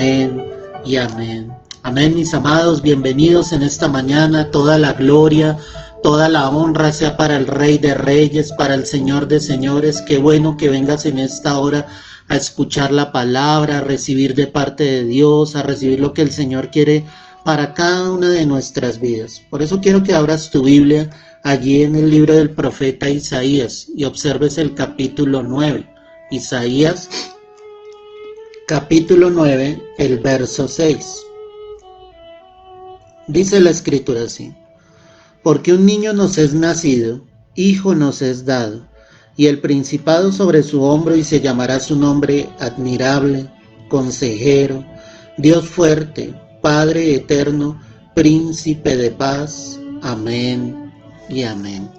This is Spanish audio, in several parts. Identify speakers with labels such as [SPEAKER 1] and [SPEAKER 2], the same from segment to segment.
[SPEAKER 1] Amén y amén. Amén, mis amados, bienvenidos en esta mañana. Toda la gloria, toda la honra sea para el Rey de Reyes, para el Señor de Señores. Qué bueno que vengas en esta hora a escuchar la palabra, a recibir de parte de Dios, a recibir lo que el Señor quiere para cada una de nuestras vidas. Por eso quiero que abras tu Biblia allí en el libro del profeta Isaías y observes el capítulo 9. Isaías capítulo 9, el verso 6. Dice la escritura así: porque un niño nos es nacido, hijo nos es dado, y el principado sobre su hombro, y se llamará su nombre admirable, consejero, Dios fuerte, Padre eterno, príncipe de paz. Amén y amén.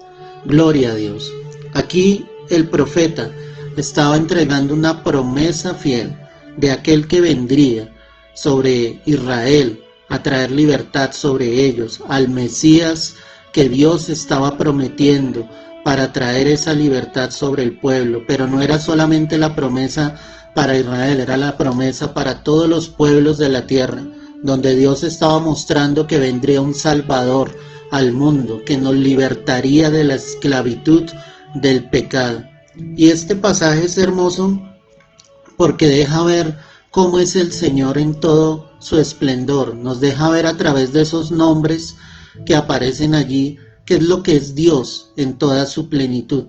[SPEAKER 1] Gloria a Dios. Aquí el profeta estaba entregando una promesa fiel de aquel que vendría sobre Israel a traer libertad sobre ellos, al Mesías que Dios estaba prometiendo para traer esa libertad sobre el pueblo. Pero no era solamente la promesa para Israel, era la promesa para todos los pueblos de la tierra, donde Dios estaba mostrando que vendría un Salvador al mundo, que nos libertaría de la esclavitud del pecado. Y este pasaje es hermoso porque deja ver cómo es el Señor en todo su esplendor. Nos deja ver a través de esos nombres que aparecen allí, qué es lo que es Dios en toda su plenitud.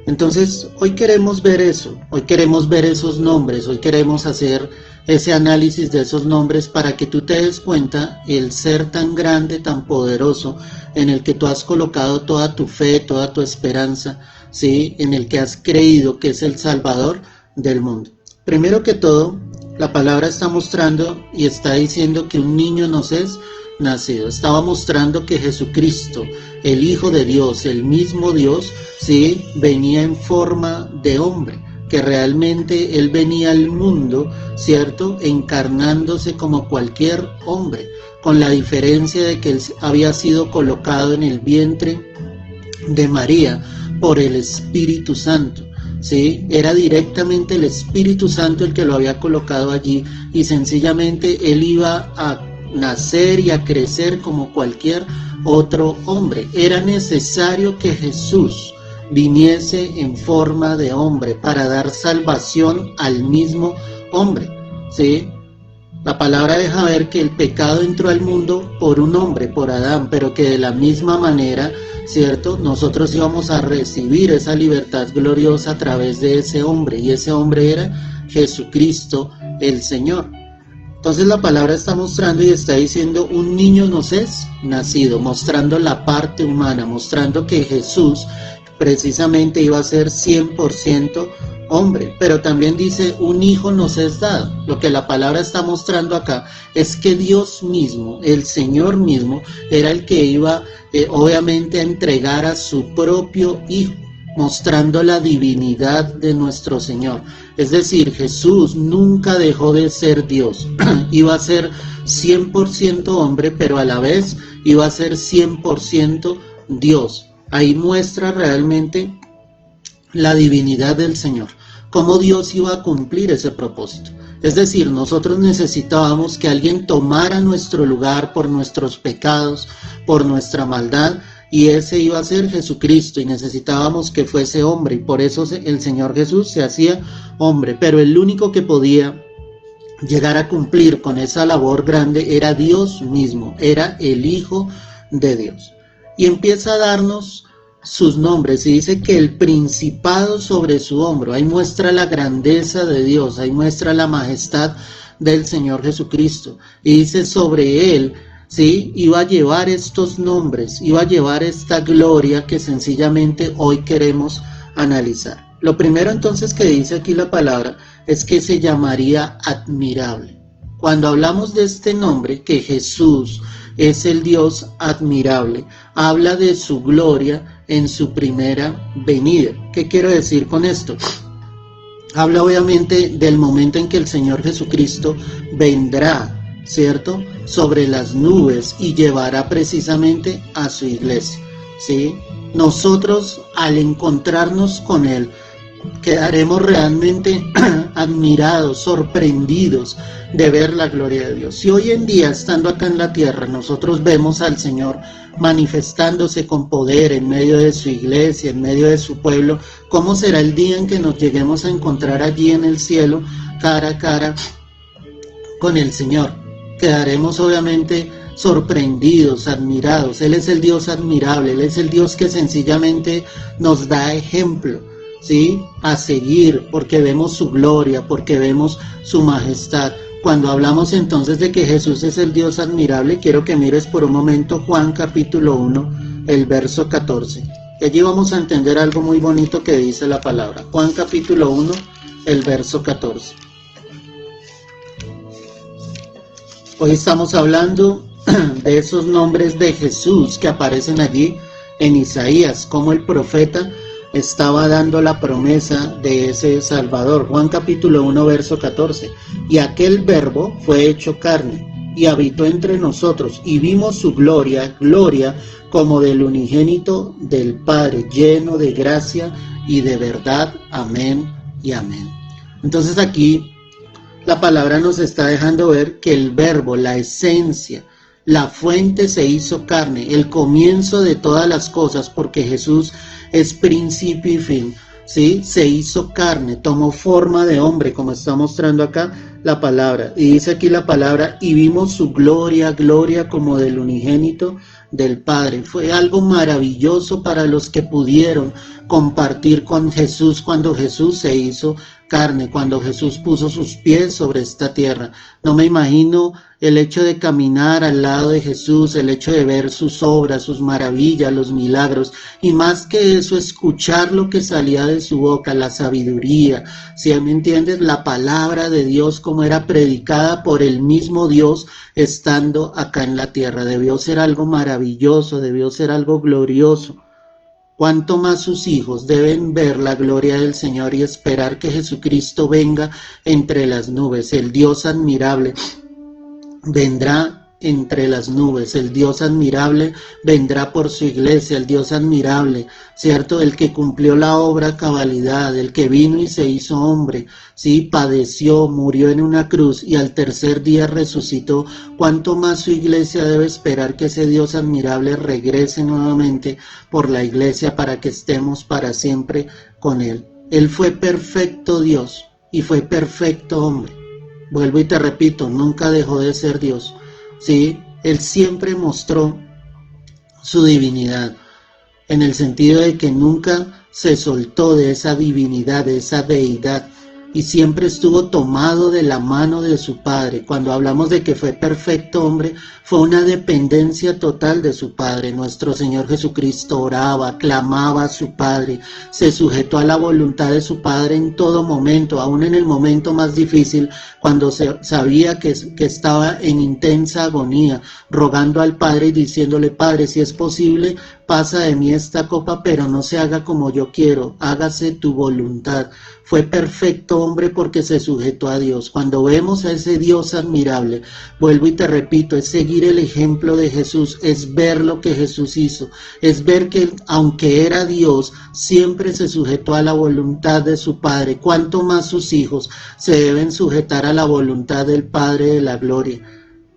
[SPEAKER 1] Entonces, hoy queremos ver eso, hoy queremos ver esos nombres, hoy queremos hacer ese análisis de esos nombres para que tú te des cuenta el ser tan grande, tan poderoso, en el que tú has colocado toda tu fe, toda tu esperanza, ¿sí? En el que has creído que es el Salvador del mundo. Primero que todo, la palabra está mostrando y está diciendo que un niño nos es nacido. Estaba mostrando que Jesucristo, el Hijo de Dios, el mismo Dios, sí, venía en forma de hombre, que realmente Él venía al mundo, ¿cierto?, encarnándose como cualquier hombre, con la diferencia de que Él había sido colocado en el vientre de María por el Espíritu Santo. Sí, era directamente el Espíritu Santo el que lo había colocado allí, y sencillamente Él iba a nacer y a crecer como cualquier otro hombre. Era necesario que Jesús viniese en forma de hombre para dar salvación al mismo hombre, ¿sí? La palabra deja ver que el pecado entró al mundo por un hombre, por Adán, pero que de la misma manera, ¿cierto?, nosotros íbamos a recibir esa libertad gloriosa a través de ese hombre, y ese hombre era Jesucristo el Señor. Entonces la palabra está mostrando y está diciendo: un niño nos es nacido, mostrando la parte humana, mostrando que Jesús precisamente iba a ser 100% hombre. Pero también dice: un hijo nos es dado. Lo que la palabra está mostrando acá es que Dios mismo, el Señor mismo, era el que iba obviamente a entregar a su propio hijo, mostrando la divinidad de nuestro Señor. Es decir, Jesús nunca dejó de ser Dios. Iba a ser 100% hombre, pero a la vez iba a ser 100% Dios. Ahí muestra realmente la divinidad del Señor, cómo Dios iba a cumplir ese propósito. Es decir, nosotros necesitábamos que alguien tomara nuestro lugar por nuestros pecados, por nuestra maldad, y ese iba a ser Jesucristo, y necesitábamos que fuese hombre, y por eso el Señor Jesús se hacía hombre. Pero el único que podía llegar a cumplir con esa labor grande era Dios mismo, era el Hijo de Dios. Y empieza a darnos sus nombres, y dice que el principado sobre su hombro. Ahí muestra la grandeza de Dios, ahí muestra la majestad del Señor Jesucristo, y dice sobre él, ¿sí?, iba a llevar estos nombres, iba a llevar esta gloria que sencillamente hoy queremos analizar. Lo primero entonces que dice aquí la palabra es que se llamaría admirable. Cuando hablamos de este nombre, que Jesús es el Dios admirable, habla de su gloria en su primera venida. ¿Qué quiero decir con esto? Habla obviamente del momento en que el Señor Jesucristo vendrá, ¿cierto?, sobre las nubes, y llevará precisamente a su iglesia, ¿sí? Nosotros, al encontrarnos con Él, quedaremos realmente admirados, sorprendidos de ver la gloria de Dios. Si hoy en día, estando acá en la tierra, nosotros vemos al Señor manifestándose con poder en medio de su iglesia, en medio de su pueblo, ¿cómo será el día en que nos lleguemos a encontrar allí en el cielo, cara a cara con el Señor? Quedaremos obviamente sorprendidos, admirados. Él es el Dios admirable, Él es el Dios que sencillamente nos da ejemplo, ¿sí?, a seguir, porque vemos su gloria, porque vemos su majestad. Cuando hablamos entonces de que Jesús es el Dios admirable, quiero que mires por un momento Juan capítulo 1, el verso 14. Y allí vamos a entender algo muy bonito que dice la palabra. Juan capítulo 1, el verso 14. Hoy estamos hablando de esos nombres de Jesús que aparecen allí en Isaías, como el profeta estaba dando la promesa de ese Salvador. Juan capítulo 1, verso 14. Y aquel verbo fue hecho carne y habitó entre nosotros y vimos su gloria, gloria como del unigénito del Padre, lleno de gracia y de verdad. Amén y amén. Entonces aquí la palabra nos está dejando ver que el verbo, la esencia, la fuente se hizo carne, el comienzo de todas las cosas, porque Jesús es principio y fin, ¿sí? Se hizo carne, tomó forma de hombre, como está mostrando acá la palabra. Y dice aquí la palabra, y vimos su gloria, gloria como del unigénito del Padre. Fue algo maravilloso para los que pudieron compartir con Jesús cuando Jesús se hizo carne, cuando Jesús puso sus pies sobre esta tierra. No me imagino el hecho de caminar al lado de Jesús, el hecho de ver sus obras, sus maravillas, los milagros, y más que eso, escuchar lo que salía de su boca, la sabiduría, si me entiendes, la palabra de Dios como era predicada por el mismo Dios estando acá en la tierra. Debió ser algo maravilloso, debió ser algo glorioso. Cuánto más sus hijos deben ver la gloria del Señor y esperar que Jesucristo venga entre las nubes. El Dios admirable vendrá entre las nubes, el Dios admirable vendrá por su iglesia, el Dios admirable, ¿cierto? El que cumplió la obra a cabalidad, el que vino y se hizo hombre, ¿sí? Padeció, murió en una cruz y al tercer día resucitó. ¿Cuánto más su iglesia debe esperar que ese Dios admirable regrese nuevamente por la iglesia para que estemos para siempre con Él? Él fue perfecto Dios y fue perfecto hombre. Vuelvo y te repito, nunca dejó de ser Dios. Sí, Él siempre mostró su divinidad, en el sentido de que nunca se soltó de esa divinidad, de esa deidad, y siempre estuvo tomado de la mano de su Padre. Cuando hablamos de que fue perfecto hombre, fue una dependencia total de su Padre. Nuestro Señor Jesucristo oraba, clamaba a su Padre, se sujetó a la voluntad de su Padre en todo momento, aún en el momento más difícil, cuando sabía que estaba en intensa agonía, rogando al Padre y diciéndole: Padre, si es posible, pasa de mí esta copa, pero no se haga como yo quiero, hágase tu voluntad. Fue perfecto hombre porque se sujetó a Dios. Cuando vemos a ese Dios admirable, vuelvo y te repito, es seguir el ejemplo de Jesús, es ver lo que Jesús hizo, es ver que aunque era Dios, siempre se sujetó a la voluntad de su Padre. Cuánto más sus hijos se deben sujetar a la voluntad del Padre de la gloria.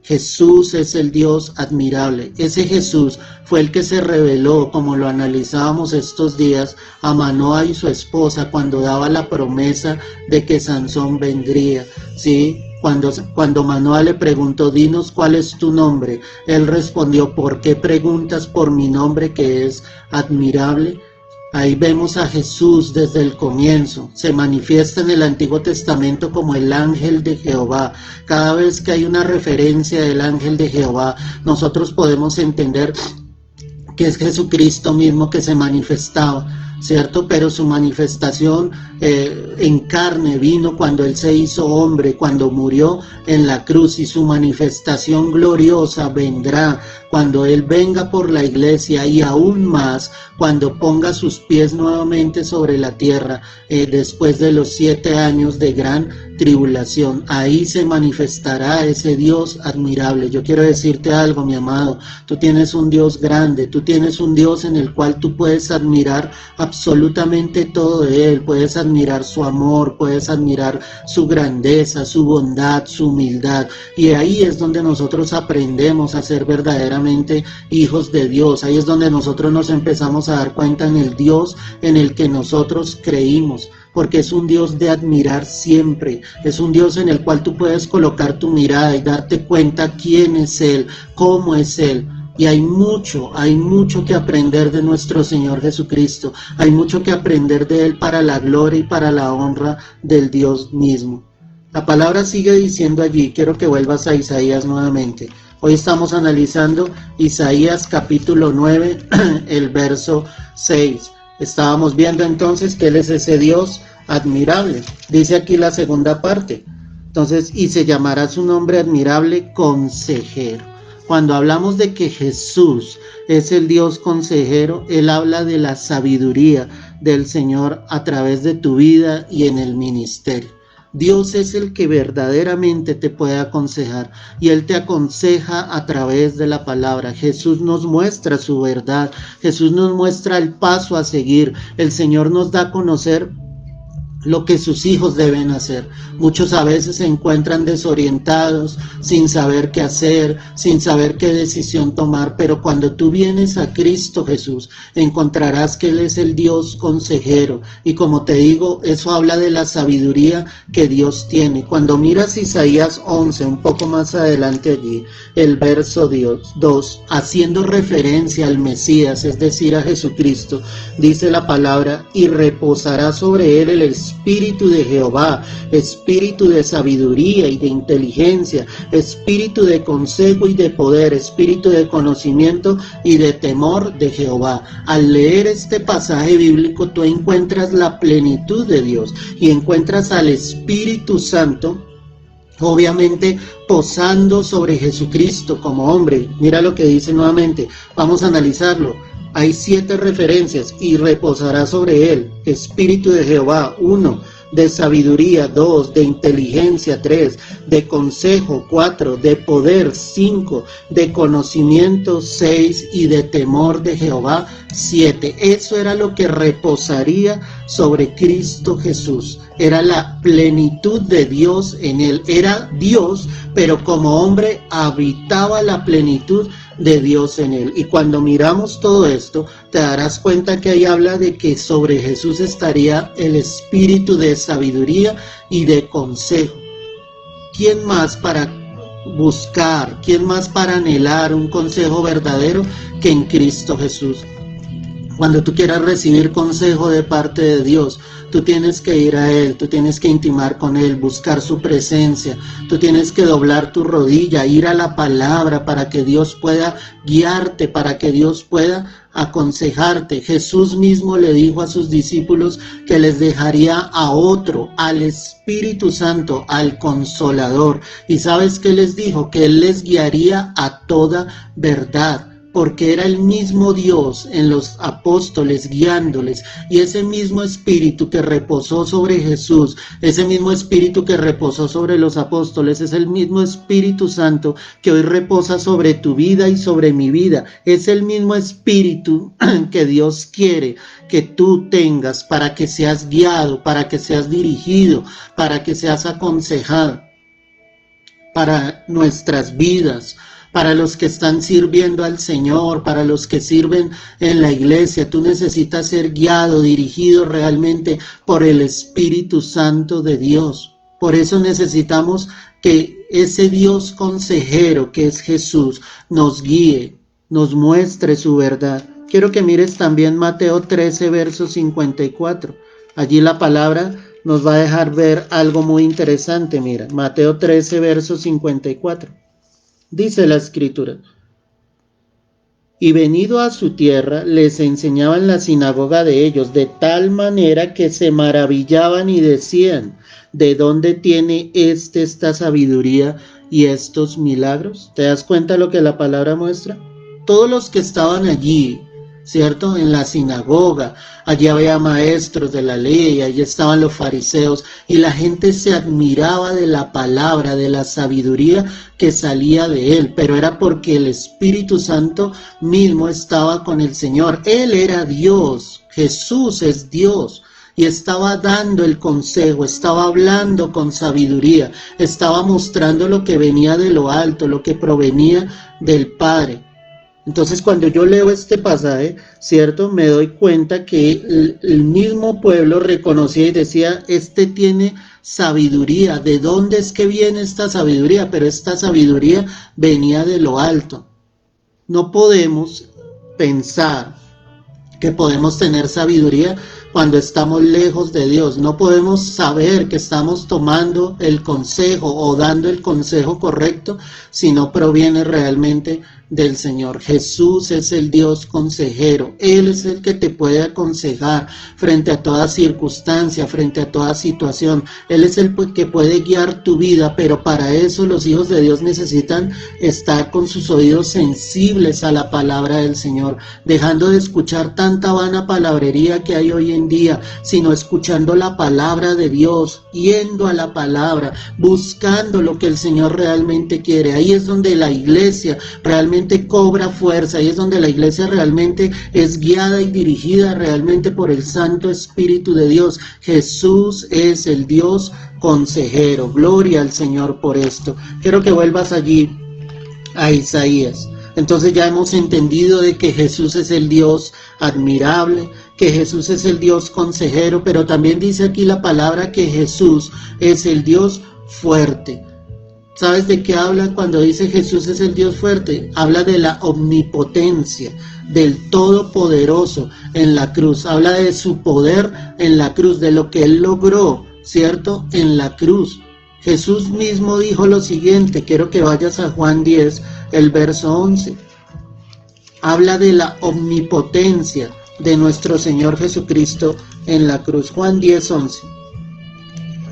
[SPEAKER 1] Jesús es el Dios admirable. Ese Jesús fue el que se reveló, como lo analizábamos estos días, a Manoa y su esposa cuando daba la promesa de que Sansón vendría, ¿sí? Cuando Manoa le preguntó: dinos cuál es tu nombre, él respondió: ¿por qué preguntas por mi nombre que es admirable? Ahí vemos a Jesús desde el comienzo. Se manifiesta en el Antiguo Testamento como el ángel de Jehová. Cada vez que hay una referencia del ángel de Jehová, nosotros podemos entender que es Jesucristo mismo que se manifestaba, ¿cierto? Pero su manifestación en carne vino cuando Él se hizo hombre, cuando murió en la cruz, y su manifestación gloriosa vendrá cuando Él venga por la iglesia, y aún más cuando ponga sus pies nuevamente sobre la tierra después de los 7 años de gran tribulación. Ahí se manifestará ese Dios admirable. Yo quiero decirte algo, mi amado, tú tienes un Dios grande, tú tienes un Dios en el cual tú puedes admirar a absolutamente todo de Él, puedes admirar su amor, puedes admirar su grandeza, su bondad, su humildad, y ahí es donde nosotros aprendemos a ser verdaderamente hijos de Dios. Ahí es donde nosotros nos empezamos a dar cuenta en el Dios en el que nosotros creímos, porque es un Dios de admirar siempre, es un Dios en el cual tú puedes colocar tu mirada y darte cuenta quién es Él, cómo es Él. Y hay mucho que aprender de nuestro Señor Jesucristo, hay mucho que aprender de Él para la gloria y para la honra del Dios mismo. La palabra sigue diciendo allí, quiero que vuelvas a Isaías nuevamente. Hoy estamos analizando Isaías capítulo 9, el verso 6. Estábamos viendo entonces que Él es ese Dios admirable. Dice aquí la segunda parte. Entonces, y se llamará su nombre admirable, consejero. Cuando hablamos de que Jesús es el Dios consejero, Él habla de la sabiduría del Señor a través de tu vida y en el ministerio. Dios es el que verdaderamente te puede aconsejar y Él te aconseja a través de la palabra. Jesús nos muestra su verdad, Jesús nos muestra el paso a seguir, el Señor nos da a conocer lo que sus hijos deben hacer. Muchos a veces se encuentran desorientados, sin saber qué hacer, sin saber qué decisión tomar, pero cuando tú vienes a Cristo Jesús, encontrarás que Él es el Dios consejero, y como te digo, eso habla de la sabiduría que Dios tiene. Cuando miras Isaías 11, un poco más adelante allí, el verso 2, haciendo referencia al Mesías, es decir, a Jesucristo, dice la palabra, y reposará sobre Él el Espíritu de Jehová, espíritu de sabiduría y de inteligencia, espíritu de consejo y de poder, espíritu de conocimiento y de temor de Jehová. Al leer este pasaje bíblico, tú encuentras la plenitud de Dios y encuentras al Espíritu Santo, obviamente posando sobre Jesucristo como hombre. Mira lo que dice nuevamente, vamos a analizarlo. Hay 7 referencias, y reposará sobre él, Espíritu de Jehová, 1, de sabiduría, 2, de inteligencia, 3, de consejo, 4, de poder, 5, de conocimiento, 6, y de temor de Jehová, 7. Eso era lo que reposaría sobre Cristo Jesús. Era la plenitud de Dios en él. Era Dios, pero como hombre habitaba la plenitud de Dios en él. Y cuando miramos todo esto, te darás cuenta que ahí habla de que sobre Jesús estaría el espíritu de sabiduría y de consejo. ¿Quién más para buscar, quién más para anhelar un consejo verdadero que en Cristo Jesús? Cuando tú quieras recibir consejo de parte de Dios, tú tienes que ir a Él, tú tienes que intimar con Él, buscar su presencia, tú tienes que doblar tu rodilla, ir a la palabra para que Dios pueda guiarte, para que Dios pueda aconsejarte. Jesús mismo le dijo a sus discípulos que les dejaría a otro, al Espíritu Santo, al Consolador. ¿Y sabes qué les dijo? Que Él les guiaría a toda verdad, porque era el mismo Dios en los apóstoles guiándoles, y ese mismo Espíritu que reposó sobre Jesús, ese mismo Espíritu que reposó sobre los apóstoles, es el mismo Espíritu Santo que hoy reposa sobre tu vida y sobre mi vida. Es el mismo Espíritu que Dios quiere que tú tengas para que seas guiado, para que seas dirigido, para que seas aconsejado para nuestras vidas, para los que están sirviendo al Señor, para los que sirven en la iglesia. Tú necesitas ser guiado, dirigido realmente por el Espíritu Santo de Dios. Por eso necesitamos que ese Dios consejero que es Jesús nos guíe, nos muestre su verdad. Quiero que mires también Mateo 13, verso 54. Allí la palabra nos va a dejar ver algo muy interesante. Mira, Mateo 13, verso 54. Dice la Escritura: y venido a su tierra, les enseñaba en la sinagoga de ellos, de tal manera que se maravillaban y decían: ¿de dónde tiene esta sabiduría y estos milagros? ¿Te das cuenta lo que la palabra muestra? Todos los que estaban allí, ¿cierto? En la sinagoga, allí había maestros de la ley, allí estaban los fariseos, y la gente se admiraba de la palabra, de la sabiduría que salía de él, pero era porque el Espíritu Santo mismo estaba con el Señor. Él era Dios Jesús es Dios. Y estaba dando el consejo, estaba hablando con sabiduría, estaba mostrando lo que venía de lo alto, lo que provenía del Padre. Entonces cuando yo leo este pasaje, ¿cierto? Me doy cuenta que el mismo pueblo reconocía y decía, este tiene sabiduría. ¿De dónde es que viene esta sabiduría? Pero esta sabiduría venía de lo alto. No podemos pensar que podemos tener sabiduría cuando estamos lejos de Dios. No podemos saber que estamos tomando el consejo o dando el consejo correcto si no proviene realmente del Señor. Jesús es el Dios consejero. Él es el que te puede aconsejar frente a toda circunstancia, frente a toda situación. Él es el que puede guiar tu vida, pero para eso los hijos de Dios necesitan estar con sus oídos sensibles a la palabra del Señor, dejando de escuchar tanta vana palabrería que hay hoy en día, sino escuchando la palabra de Dios, yendo a la palabra, buscando lo que el Señor realmente quiere. Ahí es donde la iglesia realmente cobra fuerza, ahí es donde la iglesia realmente es guiada y dirigida realmente por el Santo Espíritu de Dios. Jesús es el Dios consejero. Gloria al Señor por esto. Quiero que vuelvas allí a Isaías. Entonces ya hemos entendido de que Jesús es el Dios admirable, que Jesús es el Dios consejero, pero también dice aquí la palabra que Jesús es el Dios fuerte. ¿Sabes de qué habla cuando dice Jesús es el Dios fuerte? Habla de la omnipotencia, del Todopoderoso en la cruz. Habla de su poder en la cruz, de lo que Él logró, ¿cierto? En la cruz. Jesús mismo dijo lo siguiente, quiero que vayas a Juan 10, el verso 11. Habla de la omnipotencia de nuestro Señor Jesucristo en la cruz. Juan 10, 11.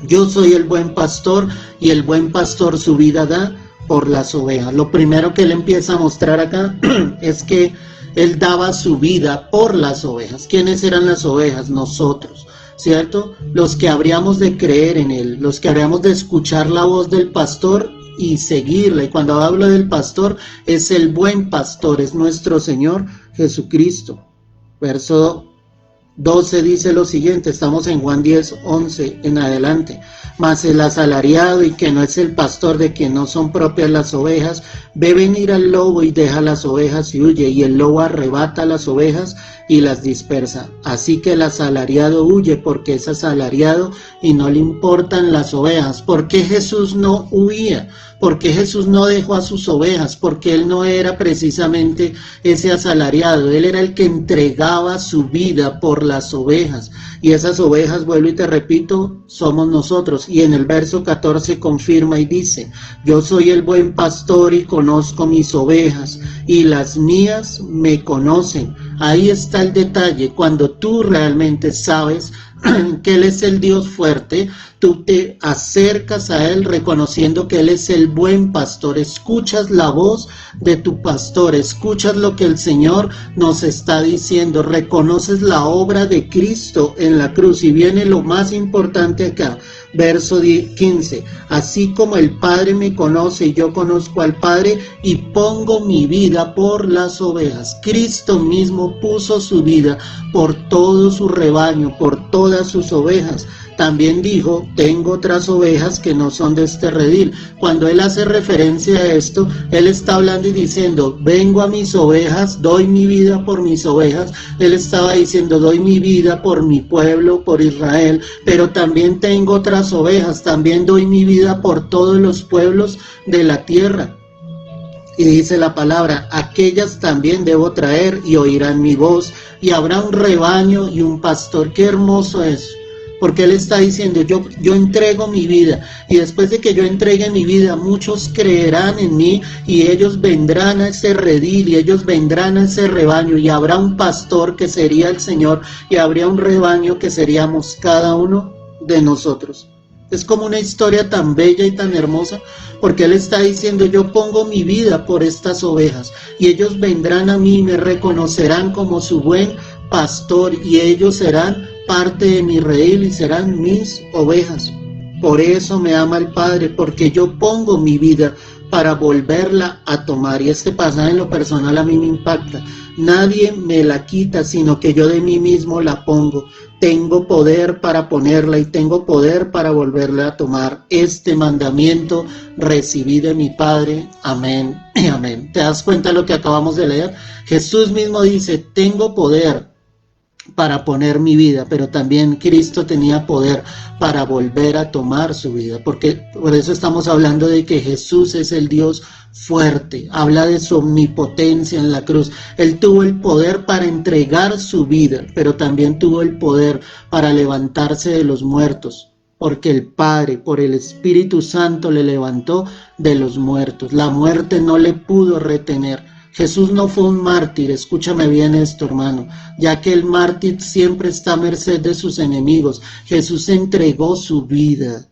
[SPEAKER 1] Yo soy el buen pastor y el buen pastor su vida da por las ovejas. Lo primero que Él empieza a mostrar acá es que Él daba su vida por las ovejas. ¿Quiénes eran las ovejas? Nosotros, ¿cierto? Los que habríamos de creer en Él, los que habríamos de escuchar la voz del pastor y seguirla. Y cuando hablo del pastor, es el buen pastor, es nuestro Señor Jesucristo. Verso 12 dice lo siguiente, estamos en Juan 10, 11 en adelante. Mas el asalariado y que no es el pastor de quien no son propias las ovejas, ve venir al lobo y deja las ovejas y huye, y el lobo arrebata las ovejas y las dispersa. Así que el asalariado huye porque es asalariado y no le importan las ovejas. ¿Por qué Jesús no huía? ¿Por qué Jesús no dejó a sus ovejas? Porque Él no era precisamente ese asalariado. Él era el que entregaba su vida por las ovejas. Y esas ovejas, vuelvo y te repito, somos nosotros. Y en el verso 14 confirma y dice, yo soy el buen pastor y conozco mis ovejas, y las mías me conocen. Ahí está el detalle. Cuando tú realmente sabes que Él es el Dios fuerte, tú te acercas a Él reconociendo que Él es el buen pastor. Escuchas la voz de tu pastor, escuchas lo que el Señor nos está diciendo, reconoces la obra de Cristo en la cruz. Y viene lo más importante acá, verso 15, así como el Padre me conoce y yo conozco al Padre y pongo mi vida por las ovejas. Cristo mismo puso su vida por todo su rebaño, por todas sus ovejas. También dijo, tengo otras ovejas que no son de este redil. Cuando Él hace referencia a esto, Él está hablando y diciendo, vengo a mis ovejas, doy mi vida por mis ovejas. Él estaba diciendo, doy mi vida por mi pueblo, por Israel, pero también tengo otras ovejas, también doy mi vida por todos los pueblos de la tierra. Y dice la palabra, aquellas también debo traer y oirán mi voz, y habrá un rebaño y un pastor. Qué hermoso es. Porque Él está diciendo, yo entrego mi vida, y después de que yo entregue mi vida, muchos creerán en mí, y ellos vendrán a ese redil, y ellos vendrán a ese rebaño, y habrá un pastor que sería el Señor, y habría un rebaño que seríamos cada uno de nosotros. Es como una historia tan bella y tan hermosa, porque Él está diciendo, yo pongo mi vida por estas ovejas, y ellos vendrán a mí y me reconocerán como su buen pastor, y ellos serán parte de mi redil y serán mis ovejas. Por eso me ama el Padre, porque yo pongo mi vida para volverla a tomar. Y este pasaje en lo personal a mí me impacta. Nadie me la quita, sino que yo de mí mismo la pongo. Tengo poder para ponerla y tengo poder para volverla a tomar. Este mandamiento recibí de mi Padre. Amén y amén. ¿Te das cuenta de lo que acabamos de leer? Jesús mismo dice, tengo poder para poner mi vida, pero también Cristo tenía poder para volver a tomar su vida, porque por eso estamos hablando de que Jesús es el Dios fuerte, habla de su omnipotencia en la cruz. Él tuvo el poder para entregar su vida, pero también tuvo el poder para levantarse de los muertos, porque el Padre, por el Espíritu Santo, le levantó de los muertos. La muerte no le pudo retener. Jesús no fue un mártir, escúchame bien esto, hermano, ya que el mártir siempre está a merced de sus enemigos. Jesús entregó su vida.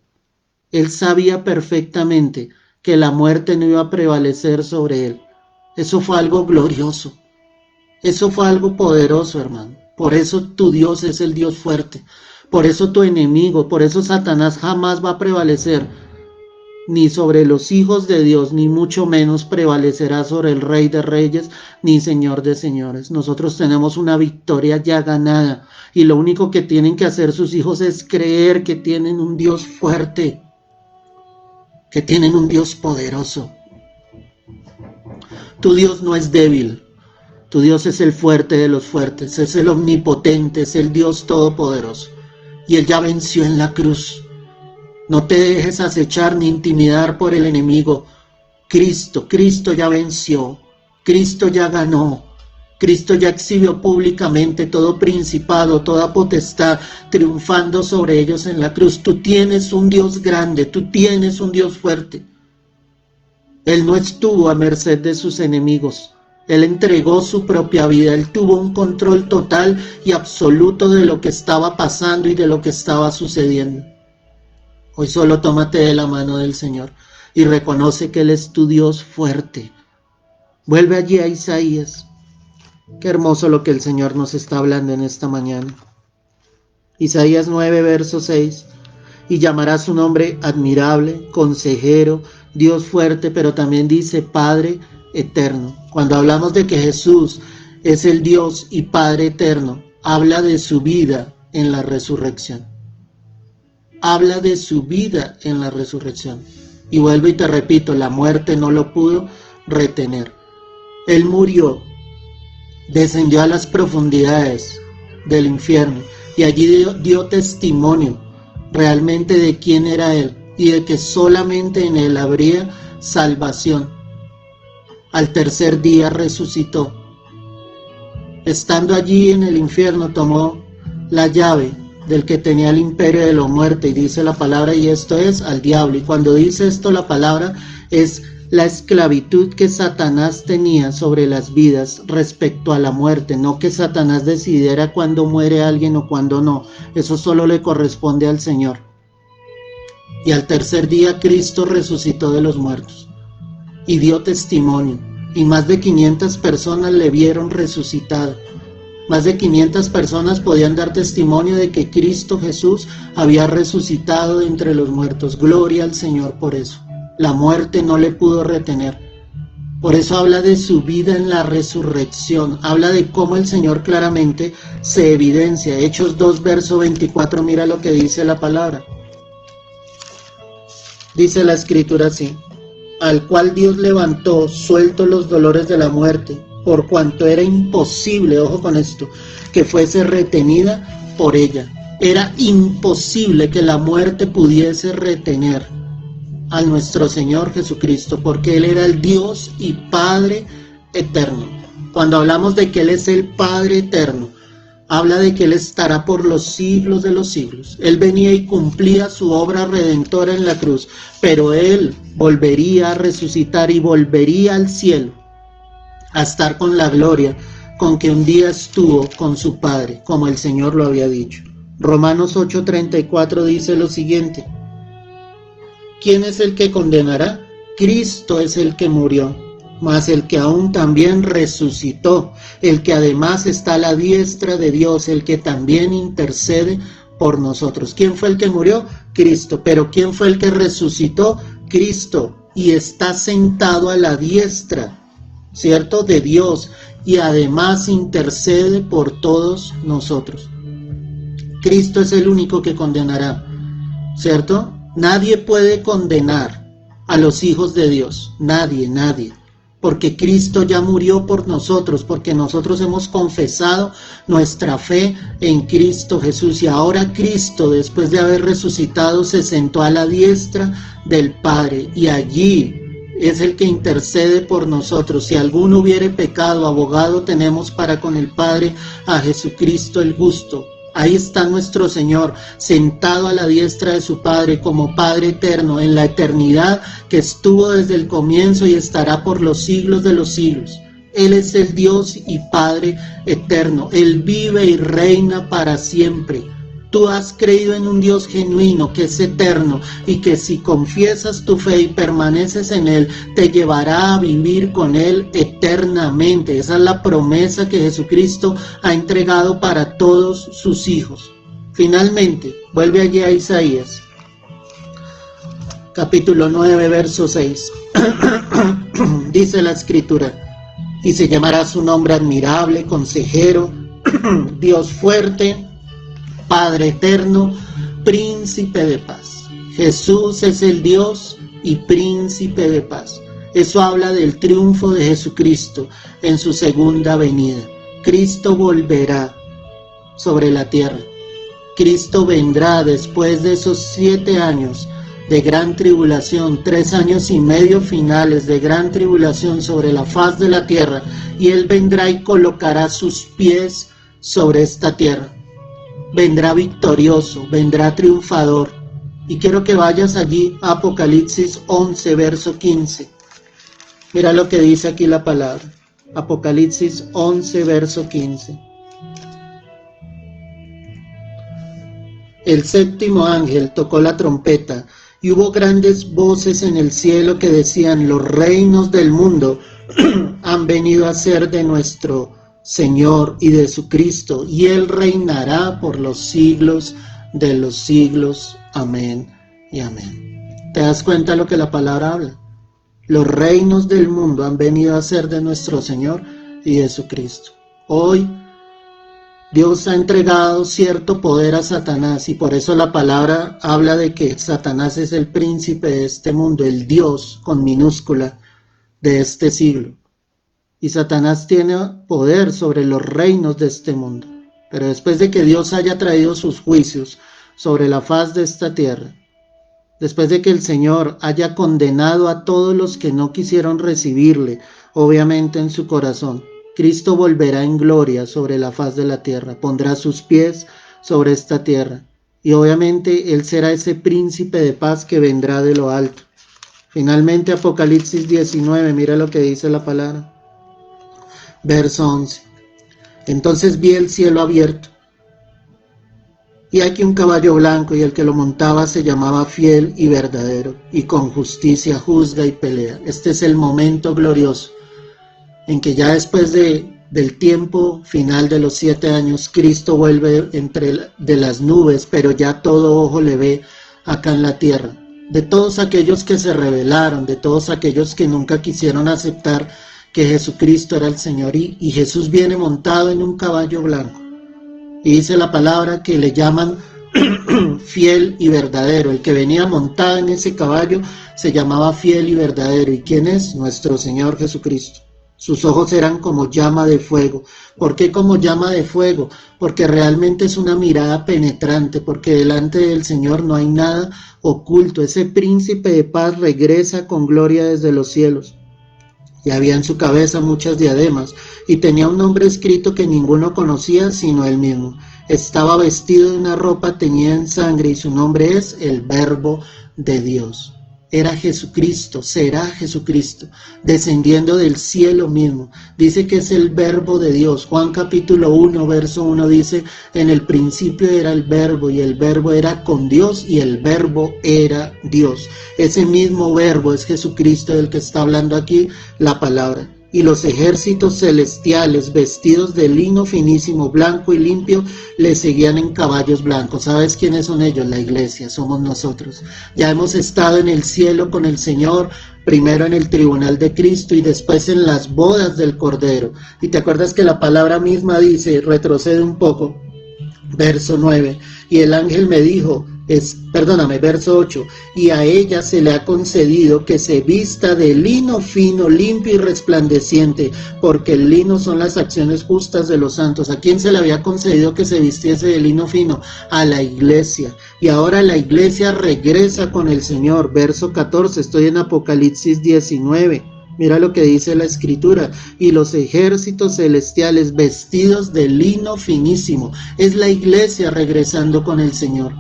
[SPEAKER 1] Él sabía perfectamente que la muerte no iba a prevalecer sobre él. Eso fue algo glorioso. Eso fue algo poderoso, hermano. Por eso tu Dios es el Dios fuerte. Por eso tu enemigo, por eso Satanás jamás va a prevalecer ni sobre los hijos de Dios, ni mucho menos prevalecerá sobre el Rey de Reyes, ni Señor de Señores. Nosotros tenemos una victoria ya ganada, y lo único que tienen que hacer sus hijos es creer que tienen un Dios fuerte, que tienen un Dios poderoso. Tu Dios no es débil, tu Dios es el fuerte de los fuertes, es el omnipotente, es el Dios todopoderoso, y Él ya venció en la cruz. No te dejes acechar ni intimidar por el enemigo. Cristo ya venció. Cristo ya ganó. Cristo ya exhibió públicamente todo principado, toda potestad, triunfando sobre ellos en la cruz. Tú tienes un Dios grande, tú tienes un Dios fuerte. Él no estuvo a merced de sus enemigos. Él entregó su propia vida. Él tuvo un control total y absoluto de lo que estaba pasando y de lo que estaba sucediendo. Hoy solo tómate de la mano del Señor y reconoce que Él es tu Dios fuerte. Vuelve allí a Isaías. Qué hermoso lo que el Señor nos está hablando en esta mañana. Isaías 9, verso 6. Y llamará su nombre admirable, consejero, Dios fuerte, pero también dice Padre eterno. Cuando hablamos de que Jesús es el Dios y Padre eterno, habla de su vida en la resurrección. Habla de su vida en la resurrección. Y vuelvo y te repito, la muerte no lo pudo retener. Él murió, descendió a las profundidades del infierno y allí dio testimonio realmente de quién era Él y de que solamente en Él habría salvación. Al tercer día resucitó. Estando allí en el infierno tomó la llave del que tenía el imperio de la muerte, y dice la palabra, y esto es al diablo. Y cuando dice esto la palabra, es la esclavitud que Satanás tenía sobre las vidas respecto a la muerte, no que Satanás decidiera cuándo muere alguien o cuándo no. Eso solo le corresponde al Señor. Y al tercer día Cristo resucitó de los muertos y dio testimonio, y más de 500 personas le vieron resucitado. Más de 500 personas podían dar testimonio de que Cristo Jesús había resucitado de entre los muertos. Gloria al Señor por eso. La muerte no le pudo retener. Por eso habla de su vida en la resurrección. Habla de cómo el Señor claramente se evidencia. Hechos 2, verso 24, mira lo que dice la palabra. Dice la Escritura así: al cual Dios levantó, suelto los dolores de la muerte, por cuanto era imposible, ojo con esto, que fuese retenida por ella. Era imposible que la muerte pudiese retener a nuestro Señor Jesucristo, porque Él era el Dios y Padre eterno. Cuando hablamos de que Él es el Padre eterno, habla de que Él estará por los siglos de los siglos. Él venía y cumplía su obra redentora en la cruz, pero Él volvería a resucitar y volvería al cielo, a estar con la gloria con que un día estuvo con su Padre, como el Señor lo había dicho. Romanos 8:34 dice lo siguiente: ¿quién es el que condenará? Cristo es el que murió, mas el que aún también resucitó, el que además está a la diestra de Dios, el que también intercede por nosotros. ¿Quién fue el que murió? Cristo. ¿Pero quién fue el que resucitó? Cristo. y está sentado a la diestra, ¿cierto?, de Dios, y además intercede por todos nosotros. Cristo es el único que condenará, ¿cierto? Nadie puede condenar a los hijos de Dios, nadie, porque Cristo ya murió por nosotros, porque nosotros hemos confesado nuestra fe en Cristo Jesús, y ahora Cristo, después de haber resucitado, se sentó a la diestra del Padre, y allí es el que intercede por nosotros. Si alguno hubiere pecado, abogado tenemos para con el Padre a Jesucristo el justo. Ahí está nuestro Señor, sentado a la diestra de su Padre como Padre eterno, en la eternidad que estuvo desde el comienzo y estará por los siglos de los siglos. Él es el Dios y Padre eterno. Él vive y reina para siempre. Tú has creído en un Dios genuino que es eterno y que si confiesas tu fe y permaneces en Él, te llevará a vivir con Él eternamente. Esa es la promesa que Jesucristo ha entregado para todos sus hijos. Finalmente, vuelve allí a Isaías, capítulo 9, verso 6. Dice la Escritura: y se llamará su nombre admirable, consejero, Dios fuerte, Padre eterno, príncipe de paz. Jesús es el Dios y príncipe de paz. Eso habla del triunfo de Jesucristo en su segunda venida. Cristo volverá sobre la tierra. Cristo vendrá después de esos 7 años de gran tribulación, 3 años y medio finales de gran tribulación sobre la faz de la tierra, y Él vendrá y colocará sus pies sobre esta tierra. Vendrá victorioso, vendrá triunfador. Y quiero que vayas allí a Apocalipsis 11, verso 15. Mira lo que dice aquí la palabra. Apocalipsis 11, verso 15. El séptimo ángel tocó la trompeta, y hubo grandes voces en el cielo que decían: los reinos del mundo han venido a ser de nuestro Señor y de su Cristo, y Él reinará por los siglos de los siglos. Amén y amén. ¿Te das cuenta lo que la palabra habla? Los reinos del mundo han venido a ser de nuestro Señor y de su Cristo. Hoy Dios ha entregado cierto poder a Satanás, y por eso la palabra habla de que Satanás es el príncipe de este mundo, el Dios con minúscula de este siglo. Y Satanás tiene poder sobre los reinos de este mundo. Pero después de que Dios haya traído sus juicios sobre la faz de esta tierra, después de que el Señor haya condenado a todos los que no quisieron recibirle, obviamente en su corazón, Cristo volverá en gloria sobre la faz de la tierra, pondrá sus pies sobre esta tierra, y obviamente Él será ese príncipe de paz que vendrá de lo alto. Finalmente, Apocalipsis 19, mira lo que dice la palabra. Verso 11. Entonces vi el cielo abierto, y aquí un caballo blanco, y el que lo montaba se llamaba Fiel y Verdadero, y con justicia juzga y pelea. Este es el momento glorioso en que ya después del tiempo final de los 7 años, Cristo vuelve de las nubes, pero ya todo ojo le ve acá en la tierra. De todos aquellos que se rebelaron, de todos aquellos que nunca quisieron aceptar que Jesucristo era el Señor, y Jesús viene montado en un caballo blanco, y dice la palabra que le llaman fiel y verdadero. El que venía montado en ese caballo se llamaba fiel y verdadero. ¿Y quién es? Nuestro Señor Jesucristo. Sus ojos eran como llama de fuego. ¿Por qué como llama de fuego? Porque realmente es una mirada penetrante, porque delante del Señor no hay nada oculto. Ese príncipe de paz regresa con gloria desde los cielos. Y había en su cabeza muchas diademas, y tenía un nombre escrito que ninguno conocía sino él mismo. Estaba vestido de una ropa teñida en sangre, y su nombre es el Verbo de Dios. Era Jesucristo, será Jesucristo, descendiendo del cielo mismo. Dice que es el Verbo de Dios. Juan capítulo 1, verso 1 dice: en el principio era el Verbo, y el Verbo era con Dios, y el Verbo era Dios. Ese mismo Verbo es Jesucristo del que está hablando aquí la palabra. y los ejércitos celestiales, vestidos de lino finísimo, blanco y limpio, le seguían en caballos blancos. ¿Sabes quiénes son ellos? La iglesia, somos nosotros. Ya hemos estado en el cielo con el Señor, primero en el tribunal de Cristo y después en las bodas del Cordero. Y te acuerdas que la palabra misma dice, retrocede un poco, verso 9, y el ángel me dijo, verso 8, y a ella se le ha concedido que se vista de lino fino, limpio y resplandeciente, porque el lino son las acciones justas de los santos. ¿A quién se le había concedido que se vistiese de lino fino? A la iglesia. Y ahora la iglesia regresa con el Señor. Verso 14, estoy en Apocalipsis 19. Mira lo que dice la escritura, y los ejércitos celestiales vestidos de lino finísimo. Es la iglesia regresando con el Señor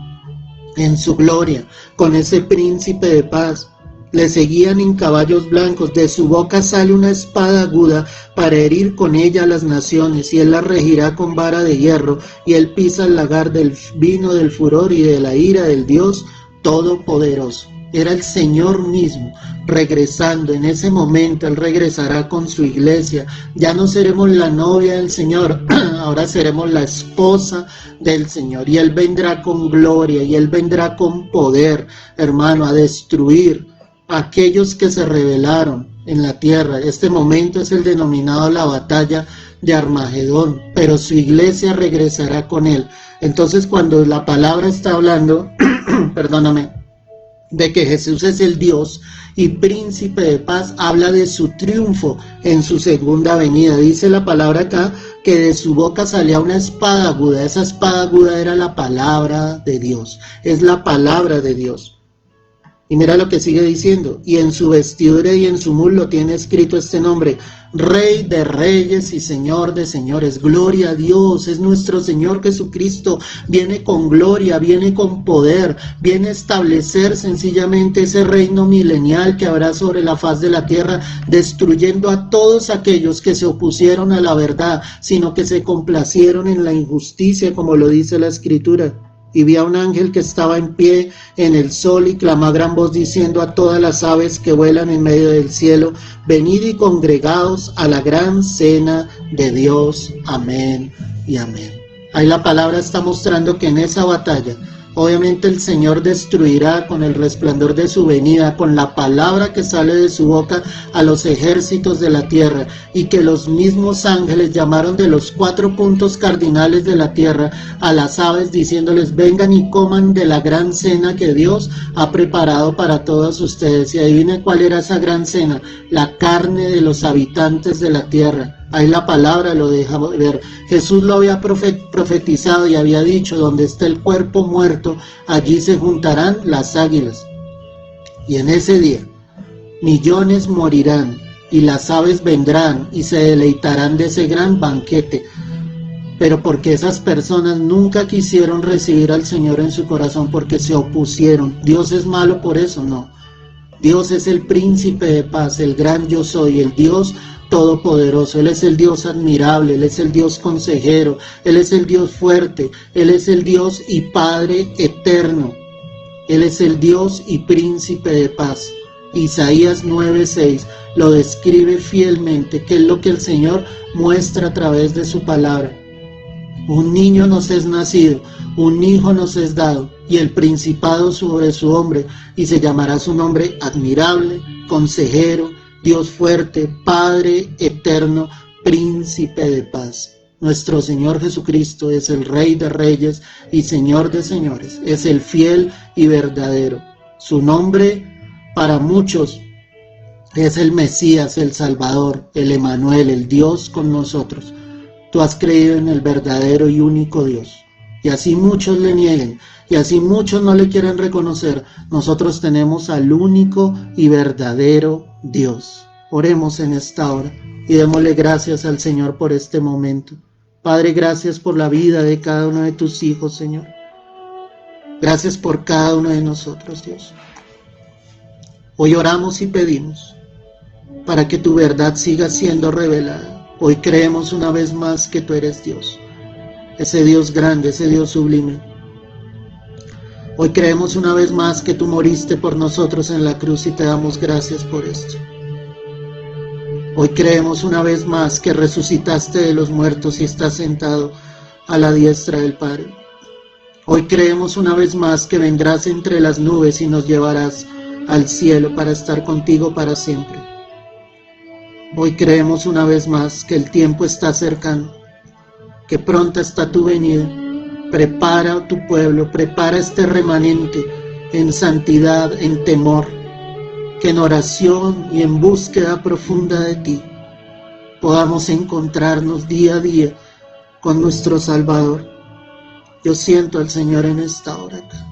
[SPEAKER 1] en su gloria, con ese príncipe de paz. Le seguían en caballos blancos, de su boca sale una espada aguda para herir con ella a las naciones, y él la regirá con vara de hierro, y él pisa el lagar del vino del furor y de la ira del Dios Todopoderoso. Era el Señor mismo regresando. En ese momento Él regresará con su iglesia. Ya no seremos la novia del Señor, ahora seremos la esposa del Señor. Y Él vendrá con gloria y Él vendrá con poder, hermano, a destruir a aquellos que se rebelaron en la tierra. Este momento es el denominado la batalla de Armagedón, pero su iglesia regresará con Él. Entonces, cuando la palabra está hablando, de que Jesús es el Dios y príncipe de paz, habla de su triunfo en su segunda venida. Dice la palabra acá que de su boca salía una espada aguda. Esa espada aguda era la palabra de Dios, es la palabra de Dios. Y mira lo que sigue diciendo, y en su vestidura y en su muslo tiene escrito este nombre, Rey de Reyes y Señor de Señores. Gloria a Dios, es nuestro Señor Jesucristo, viene con gloria, viene con poder, viene a establecer sencillamente ese reino milenial que habrá sobre la faz de la tierra, destruyendo a todos aquellos que se opusieron a la verdad, sino que se complacieron en la injusticia, como lo dice la Escritura. Y vi a un ángel que estaba en pie en el sol y clamó a gran voz diciendo a todas las aves que vuelan en medio del cielo, venid y congregaos a la gran cena de Dios. Amén y amén. Ahí la palabra está mostrando que en esa batalla, obviamente el Señor destruirá con el resplandor de su venida, con la palabra que sale de su boca, a los ejércitos de la tierra, y que los mismos ángeles llamaron de los 4 puntos cardinales de la tierra a las aves, diciéndoles, vengan y coman de la gran cena que Dios ha preparado para todos ustedes. Y adivinen cuál era esa gran cena, la carne de los habitantes de la tierra. Ahí la palabra lo deja ver. Jesús lo había profetizado y había dicho, donde está el cuerpo muerto, allí se juntarán las águilas. Y en ese día, millones morirán, y las aves vendrán y se deleitarán de ese gran banquete. Pero porque esas personas nunca quisieron recibir al Señor en su corazón, porque se opusieron. ¿Dios es malo por eso? No. Dios es el príncipe de paz, el gran yo soy, el Dios todopoderoso. Él es el Dios admirable, Él es el Dios consejero, Él es el Dios fuerte, Él es el Dios y Padre eterno. Él es el Dios y príncipe de paz. Isaías 9:6 lo describe fielmente, que es lo que el Señor muestra a través de su palabra. Un niño nos es nacido, un hijo nos es dado, y el principado sobre su hombro, y se llamará su nombre admirable, consejero, Dios fuerte, Padre eterno, príncipe de paz. Nuestro Señor Jesucristo es el Rey de Reyes y Señor de Señores, es el fiel y verdadero. Su nombre para muchos es el Mesías, el Salvador, el Emanuel, el Dios con nosotros. Tú has creído en el verdadero y único Dios, y así muchos le nieguen, y así muchos no le quieren reconocer. Nosotros tenemos al único y verdadero Dios. Oremos en esta hora y démosle gracias al Señor por este momento. Padre, gracias por la vida de cada uno de tus hijos, Señor. Gracias por cada uno de nosotros, Dios. Hoy oramos y pedimos para que tu verdad siga siendo revelada. Hoy creemos una vez más que tú eres Dios, ese Dios grande, ese Dios sublime. Hoy creemos una vez más que tú moriste por nosotros en la cruz y te damos gracias por esto. Hoy creemos una vez más que resucitaste de los muertos y estás sentado a la diestra del Padre. Hoy creemos una vez más que vendrás entre las nubes y nos llevarás al cielo para estar contigo para siempre. Hoy creemos una vez más que el tiempo está cercano, que pronta está tu venida. Prepara a tu pueblo, prepara este remanente en santidad, en temor, que en oración y en búsqueda profunda de ti podamos encontrarnos día a día con nuestro Salvador. Yo siento al Señor en esta hora acá.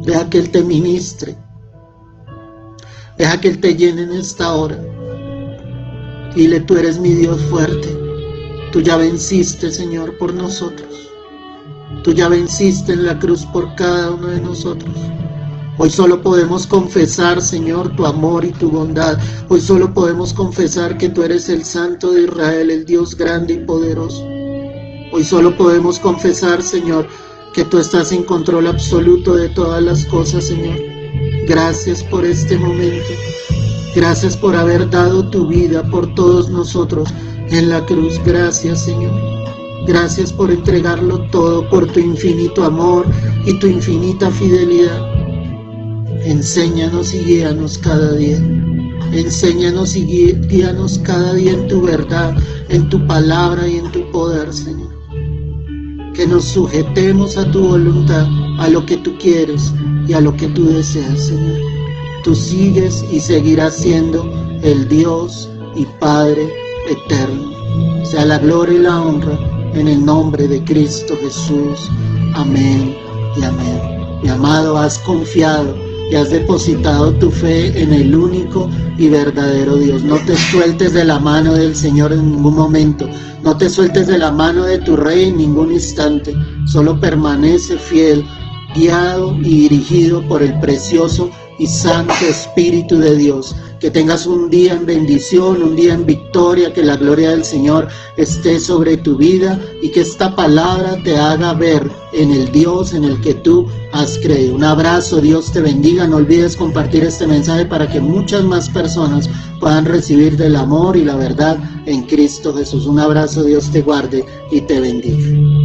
[SPEAKER 1] Deja que Él te ministre, deja que Él te llene en esta hora. Dile: tú eres mi Dios fuerte, tú ya venciste, Señor, por nosotros. Tú ya venciste en la cruz por cada uno de nosotros. Hoy solo podemos confesar, Señor, tu amor y tu bondad. Hoy solo podemos confesar que tú eres el Santo de Israel, el Dios grande y poderoso. Hoy solo podemos confesar, Señor, que tú estás en control absoluto de todas las cosas, Señor. Gracias por este momento. Gracias por haber dado tu vida por todos nosotros en la cruz. Gracias, Señor. Gracias por entregarlo todo, por tu infinito amor y tu infinita fidelidad. Enséñanos y guíanos cada día. Enséñanos y guíanos cada día en tu verdad, en tu palabra y en tu poder, Señor. Que nos sujetemos a tu voluntad, a lo que tú quieres y a lo que tú deseas, Señor. Tú sigues y seguirás siendo el Dios y Padre eterno. Sea la gloria y la honra en el nombre de Cristo Jesús. Amén y amén. Mi amado, has confiado y has depositado tu fe en el único y verdadero Dios. No te sueltes de la mano del Señor en ningún momento. No te sueltes de la mano de tu Rey en ningún instante. Solo permanece fiel, guiado y dirigido por el precioso y santo Espíritu de Dios. Que tengas un día en bendición, un día en victoria, que la gloria del Señor esté sobre tu vida y que esta palabra te haga ver en el Dios en el que tú has creído. Un abrazo, Dios te bendiga. No olvides compartir este mensaje para que muchas más personas puedan recibir del amor y la verdad en Cristo Jesús. Un abrazo, Dios te guarde y te bendiga.